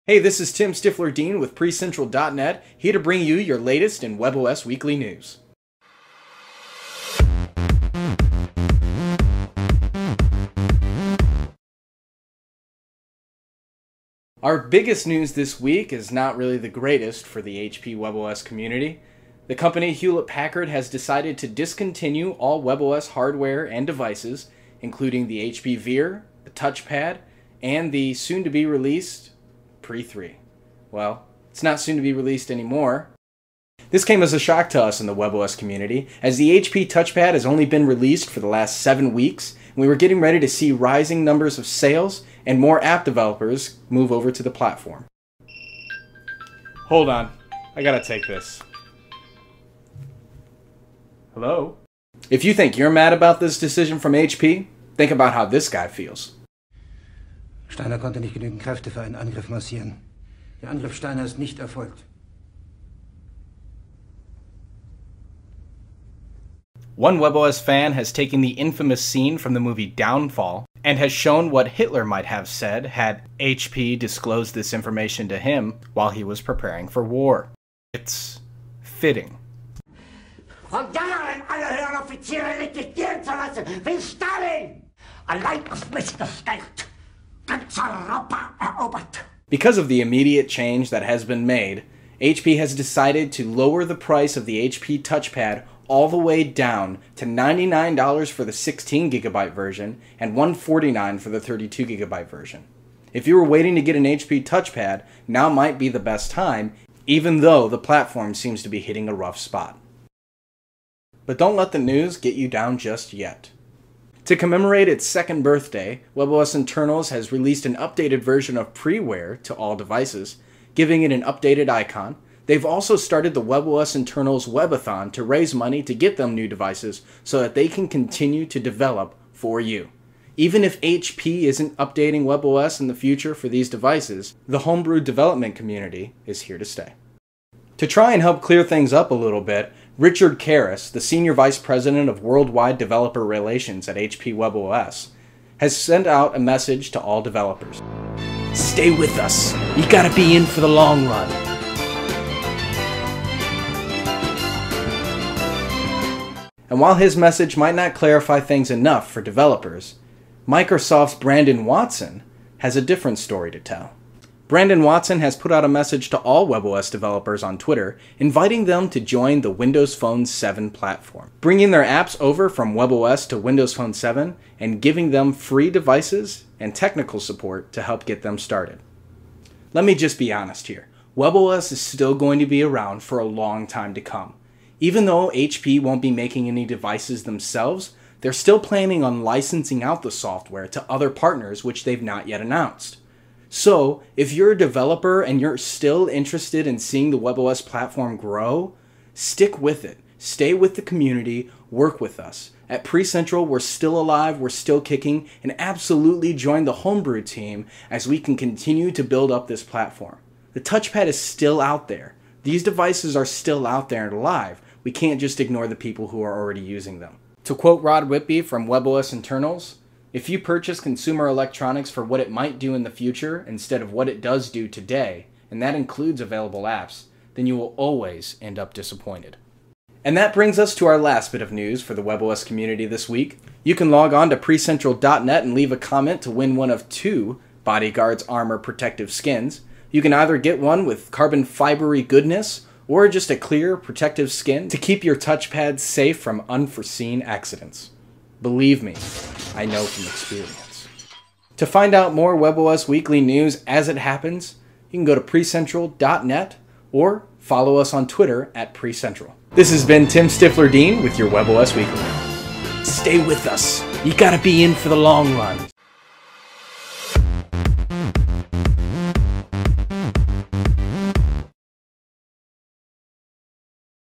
Hey, this is Tim Stifler-Dean with PreCentral.net, here to bring you your latest in webOS weekly news. Our biggest news this week is not really the greatest for the HP webOS community. The company Hewlett-Packard has decided to discontinue all webOS hardware and devices, including the HP Veer, the TouchPad, and the soon-to-be-released Pre 3. Well, it's not soon to be released anymore. This came as a shock to us in the webOS community, as the HP TouchPad has only been released for the last 7 weeks, and we were getting ready to see rising numbers of sales and more app developers move over to the platform. Hold on, I gotta take this. Hello? If you think you're mad about this decision from HP, think about how this guy feels. Steiner konnte nicht genügend Kräfte für einen Angriff massieren. Der Angriff Steiner ist nicht erfolgt. One webOS fan has taken the infamous scene from the movie Downfall and has shown what Hitler might have said had HP disclosed this information to him while he was preparing for war. It's fitting. Von Jahren alle höheren Offiziere liquidieren zu lassen, wie Stalin! Allein auf mich gestellt. Ganz Europa erobert. Because of the immediate change that has been made, HP has decided to lower the price of the HP TouchPad all the way down to $99 for the 16GB version and $149 for the 32GB version. If you were waiting to get an HP TouchPad, now might be the best time, even though the platform seems to be hitting a rough spot. But don't let the news get you down just yet. To commemorate its second birthday, webOS Internals has released an updated version of Preware to all devices, giving it an updated icon. They've also started the webOS Internals Webathon to raise money to get them new devices so that they can continue to develop for you. Even if HP isn't updating webOS in the future for these devices, the homebrew development community is here to stay. To try and help clear things up a little bit, Richard Kerris, the Senior Vice President of Worldwide Developer Relations at HP webOS, has sent out a message to all developers. Stay with us. You gotta be in for the long run. And while his message might not clarify things enough for developers, Microsoft's Brandon Watson has a different story to tell. Brandon Watson has put out a message to all webOS developers on Twitter, inviting them to join the Windows Phone 7 platform, bringing their apps over from webOS to Windows Phone 7 and giving them free devices and technical support to help get them started. Let me just be honest here. webOS is still going to be around for a long time to come. Even though HP won't be making any devices themselves, they're still planning on licensing out the software to other partners which they've not yet announced. So, if you're a developer and you're still interested in seeing the webOS platform grow, stick with it. Stay with the community, work with us. At PreCentral, we're still alive, we're still kicking, and absolutely join the homebrew team as we can continue to build up this platform. The touchpad is still out there. These devices are still out there and alive. We can't just ignore the people who are already using them. To quote Rod Whitby from webOS Internals, if you purchase consumer electronics for what it might do in the future instead of what it does do today, and that includes available apps, then you will always end up disappointed. And that brings us to our last bit of news for the webOS community this week. You can log on to PreCentral.net and leave a comment to win one of 2 Bodyguard's Armor protective skins. You can either get one with carbon fibery goodness or just a clear protective skin to keep your touchpad safe from unforeseen accidents. Believe me, I know from experience. To find out more webOS weekly news as it happens, you can go to PreCentral.net or follow us on Twitter at PreCentral. This has been Tim Stifler-Dean with your webOS Weekly. Stay with us. You gotta be in for the long run.